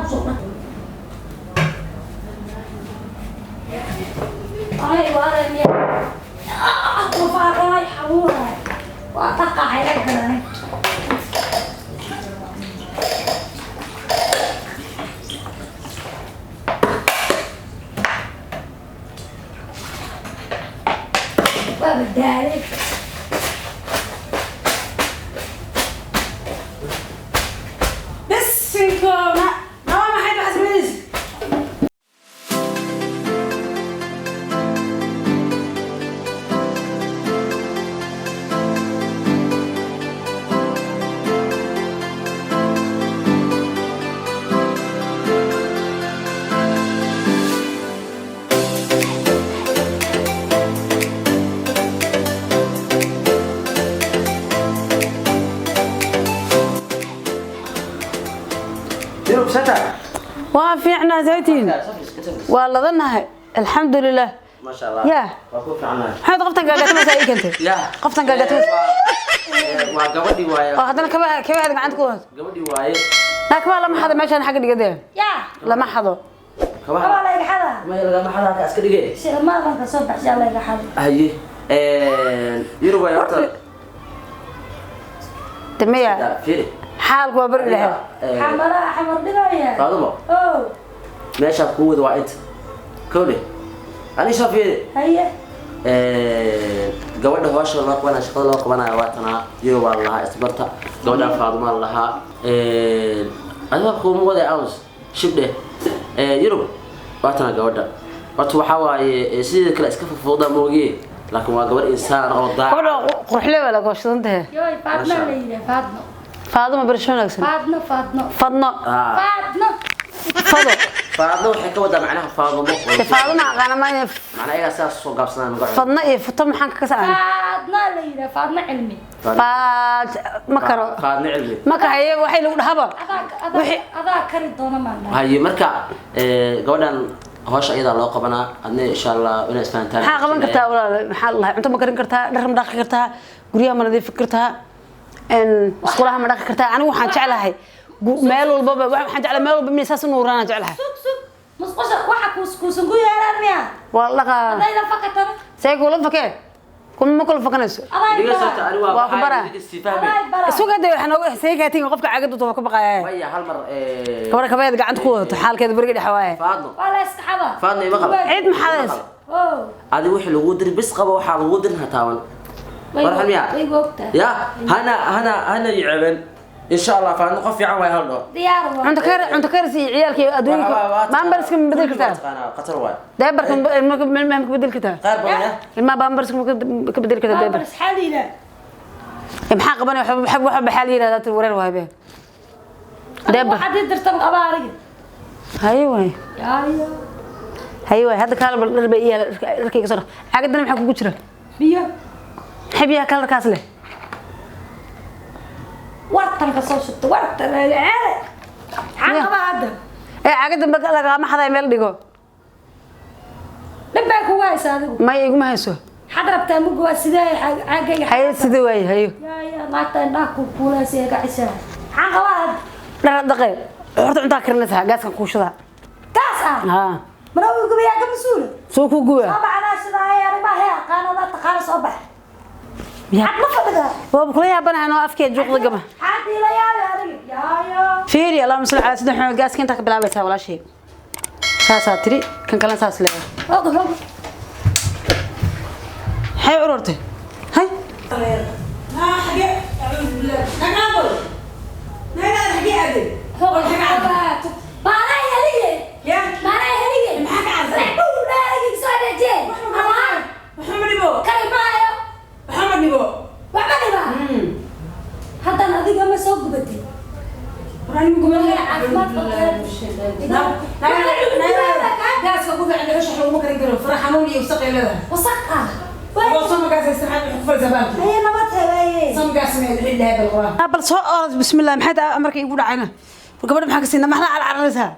صوتك هاي وارني وفاراي حمورة وأتقع لك وبدالك بس فيكم ما حد حسبنيش وافعنا زيتين والله ظنها الحمد لله ما شاء الله يا وكوف عنها حد قفتن قاقت مسايك انت يا قفتن قاقت وقبدي وايه هذا كيف هذا عندك قبدي وايه لكن والله ما حدا ماشي حق دقدين يا لا ما حدا كمان لا يحدا ما يلقى ما حدا اسكري شيء ما بنك صبح ان شاء الله يحدا هي يروى يا أخت تمية فيري حالك وبرق لها حمر دقايا فاطمة اوه ماشي قوة وايد كولي أنا شافي هي gabadha hawsha la qabana shaqada la qabana waatana iyo wallahi isbarta gabadha Faaduma laha adiga ku muuqday aws shibde yurub waatana gabadha waxa waaye sidii kale iska fufuuda moogiye laakiin waa gabar insaan oo daa gabadha qurxle wala gooshantahay يوي فاطمة ليلى فاطمة Faaduma barshoonaagsan فاطمة Fadno فاطمة Fado Faaduma waxay ka wadaa macnaha Faaduma Faaduma aqana ma macnaha iyaga saas soo gaabsanaan magaca Fadna iyo Fato maxaan ka saaran فاطمة ليلى فاطمة علمي Faad ma karo Faadna cilmi ma kahaye waxay lagu dhahaba أذا كريت دونا معنا haye marka gabadhan hawsha iyada loo qabanaa adna insha Allah inay isfahantaan maxaa qaban kartaa walaal maxaa Allah cunto ma karin kartaa dhar ma dhaqi kartaa guriga ma nadiif kartaa iskuulaha ma dhaqi kartaa anigu waxaan jeclahay meel walba waxaan jeclahay meel walba miisaas inuu raana jeclahay سوق مسقشة واحد كوسكوسن قوي يا راميا والله هذا إذا فكت أنا سيقول فكر كل ما كل فكنسو diga sabta ani waa وأخبره istifahmi سوق هذا إحنا سيكاتين قفك عقد وتوقف بقى waya hal mar كبر كبايد قاعد قوة حال كذا برقد حوايه Faadno ولا استحبة Faadno ima qab عيد محادث أوه adi wixii lagu dir bis qaba waxa lagu dirna taawan marxan ya ويقوقته ya hana yicaban insha Allah Faadno qof fiican way hal dhoo ديار أنت كرسي عيالك أدونك ما أمبرسك من بدل كتاب qatar way دايبرك ما بدل كتاب qaar badan ما بامبرسك بدل كتاب دايبر بس حالي لا محاق بني بحب واحد بحالي هذا الورين وهاي دايبر واحد يقدر تبقى بارق هاي هذا كان بالربيع ركيك صار عقدنا محاق كوتشرة بيا حبيها كان كاسله ورطن كصوصت ورطن العالي عقبة هذا إيه عقدنا بقى ما حدا يمل ديجو لباك هو هيساعدك ما يقوم هيسو حضرت مقوى سداي عاقي هاي سدوي هاي يا ما تناكو كولا سيقع عسى عقبة لا دقيق horta cunta karnaysaa gaaskan kuushada taas ha marawi gubiya ka masuul soo ku guba sabacna sidaa ay ariba hay qaanada taqaal soo bax ya ma fadada waa kula yaabanahay oo afkeed juuqda gaba haddii la yaabay ya fiiri allahumma salli ala sayyidina muhammad gaaskan inta ka bilaabaysaa walaashay saasa tiri kan kala saas leeyahay odo hay ururtay hay ما حاجه اعوذ بالله نقابل نقابل حاجه ادي هو الحاجات ما انا هليه يا ما انا هليه ما حاجه عارفه لا لا سادتي محمد بو كاي معايا محمد بو حتى انا دي ما سوق بدي راني بقول لك عافمات جالس أقول عندي إيش حلو ممكن يقولون فرحانوني وسقي لها وسقها وصم جالس يستحق حفل زبالتي هي نبتها هي صم جالس ما يدري لها بالقرآن بل سو بسم الله maxay taa amarka igu dhacayna gabadha maxaa ka siinaa maxna calcalanaysaa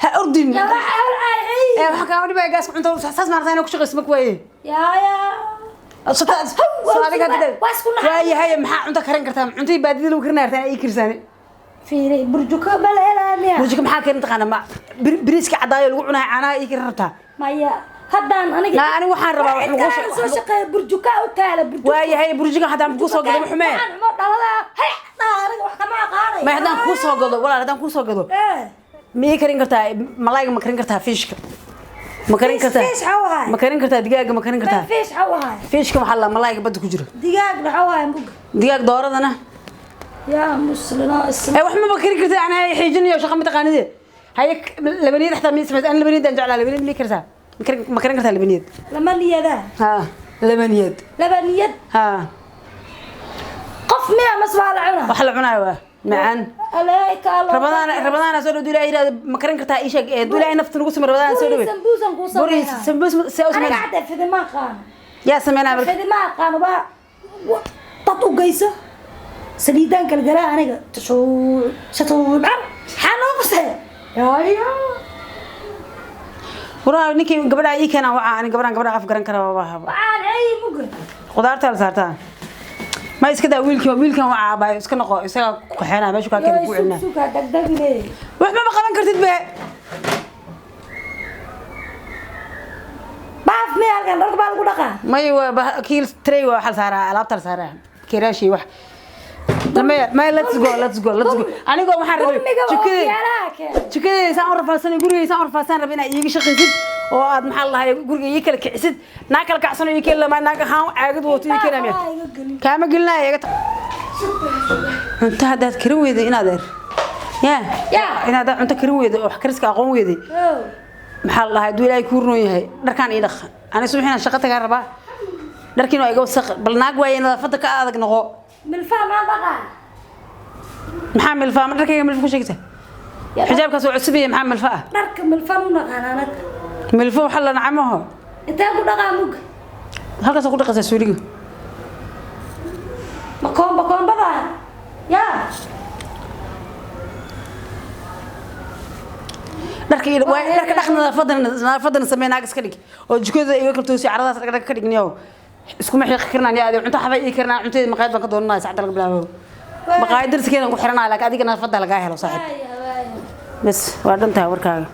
ha ordin يا حول عاي waxa ka wadibay gaas cunto saas maartayna ku shaqeysma ku weeye يا adiga dad waayahay maxaa cunto karin kartaa cuntii baadida lagu karinaartaan ay kirsaane fiiri burjuka bal helaamiya burjika maxaa keen taqaana ma biriiska cadaayo lagu cunaa caanaha ii ka rabtaa maya haddaan aniga aniga waxaan rabaa wax lagu soo shaqeeyo burjuka u taala burjuka waayahay burjika haddaan ku soo gado xumee ma dhalada hay aniga wax kama aqaanay ma haddaan ku soo gado walaal haddaan ku soo gado ma ii karin kartaa malaayga ma karin kartaa fiishka ma karin kartaa fiish hawaay ma karin kartaa digaaga ma karin kartaa fiish hawaay fiishka waxa la malaayga badda ku jira digaag hawaay mug digaag dooradana yaa muslina isla wax ma karin kartaa ana xiijinayo shaqo ma taqaanide hay labaniyad xataa ma ismaad ana labaniyad aan jeclaa labaniyad ma kartaa ma karin kartaa labaniyad lama niyada ha labaniyad ha qof miya masbaal cuna wax la cunaayo waa macaan alayka allah rabadaan soo dhaw ilaahay iraad ma karin kartaa ii sheeg ilaahay nafta nagu samir rabadaan soo dhaw sambuusan ku sameeyay sambuus soo aniga samir cadda fidima qaan yaa sameeyna marka fidima qaan ba dad u geyso saliidaan kala galaa aniga shatuuban xanuunsan yaayo waraa ninkii gabadha ii keenan waxa ani gabadha af garan kara baba aan ay mugan qudaarta la saartaa ma iska daa wiilkan waxa aabay iska noqo isaga ku xeena meesha ka kale ku cilna suuqa dagdagne wax ma qaban kartid be baaf me halkan dharka baa lagu dhaqaa may waa kiil tray waa xal saaraa alaabta saaraa kiraashi wax ما let's go aniga waxaan rabay jikada saan u rafaasan guriga saan u rafaasan rabay inaa iiga shaqaysid oo aad maxaa lahaay guriga ii kala kicisid naa kala kacsano ii kala ma naga haan caagad wato ii kala miya kaama gelnaa iyaga inta hadaad karin weyday inaad inaad cunto karin weyday oo wax kariska aqoon weyday maxaa lahaay duu ilaahay ku run yahay dharkaan ii dhaq ani subaxina shaqo tagaa rabaa dharkiina waa iga wasaq bal naag waay nadaafada ka adag noqo milfaa ma baqa maxaa milfaa dharkayga milfa ku sheegtay xijaabkaas oo cusub yahay maxaa milfa ah dharka milfaa u naqaanaa milfa waxa la nacamaho inta ku dhaqaa mug halkaas ku dhaqaysaa suuliga makoon bada yaa dharka dhaq nadaafadana samee naag iska dhig oo jikada iga kaltoosi caradaas dhag ka dhigniyo isku ma xiiq karnaan yaa cunto xabay ii karnaa cuntada maqaayad baan ka doonanaa saacada laga bilaabo maqaayad darteeda ku xiranaa laakiin adiga nadaafada laga helo saaxiib bas waa dhantaa warkaaga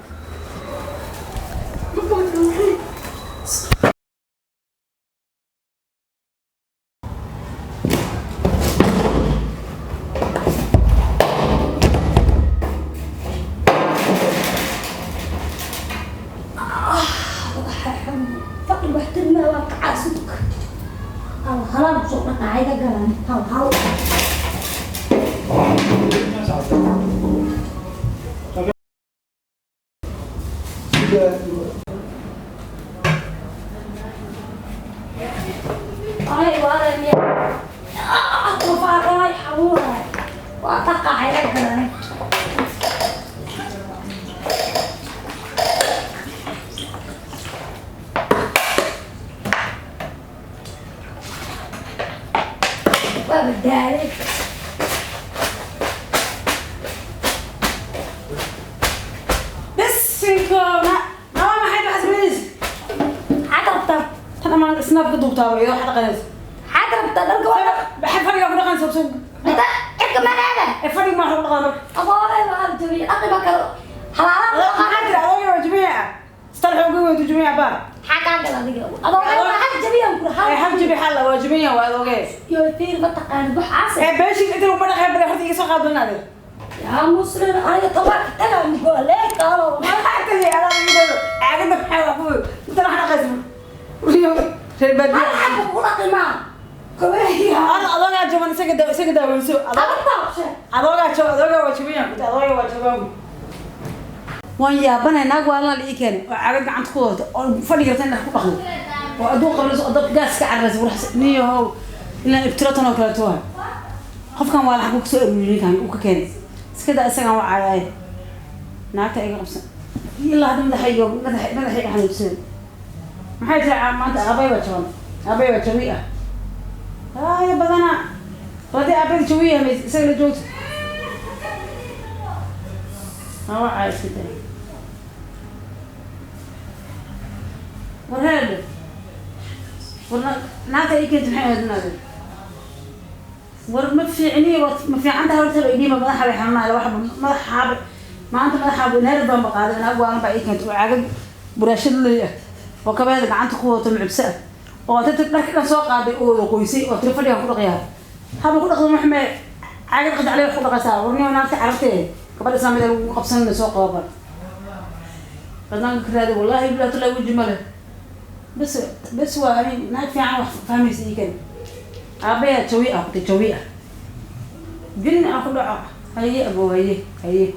هلا بسوق قاعدة قرن هاو أي ولا مية وفاء حمورة وأتقع على قرن بدالك بس فيكم ما حد حسبنيش عقربت أنا ما سناب قدوب تاوي إذا حد قناص عقربت درك ولا بحب فريق أقول قناص بسوق أنت إيه كمان هذا الفريق ما حد قناص أبغى ما أبغى أقرب كلو حلال حاضر أوي جميع استرحوا قوي جميع بار حكى كذا دقيقة أبغى حد جميع كل أي حد جميع حلا وجميع وأوكي يوتير بتقان بحاسة بيشي أنت لو بدك خير بدك حد يسوق هذا النادي يا مسلم أنا طبعا أنا نقول لك قالوا ما حتى لي أنا بقول عقدك حلو أبوي أنت راح نقسم اليوم في البدء أنا حب أقول أقيمة كويس أنا أضاع جوان سكدا ونسو أضاع وجميع أضاع وجميع وان يابنا ناق والله اللي كان عقد عند خوت فني قرتنا نحكي بخو وأدوق قبل أضرب جاس كعرس ورح نيو هو إلا ابترتنا وكلتوها خف كان والله حكوك سؤال من كان وكان سكدا أسمع وعاي نعتها إيه قبص يلا هذا مدحي مدحي إحنا نسوي ما حد ما أنت أبي وجميع يا بدنا بدي أبي جوية سجل جوت هو عايش كده ورهاد ورنا نعطي كنت محمد نادر ورمت في عيني ما في عندها ولا تبي ما مدحها بحنا على واحد مدحها ما أنت مدحها بنهار بام بقاعد أنا أبغى أنا بعيد كنت وعقد براشد لي وكمان عندك قوة المعبسة وتتذكر كان سوق قاعد يقول وكويسي وترفض ياخذ غيار هذا كله أخذ محمد عقد قد عليه خذ غسالة ورني وأنا تعرفته قبل سامي ده قبسنا سوق قابل قدنا كذا والله بلا طلع وجه ماله بس وأنا ناقف يعني فهمي سي كده أبي تسويها كنت تسويها جني أخذ هي أبو هي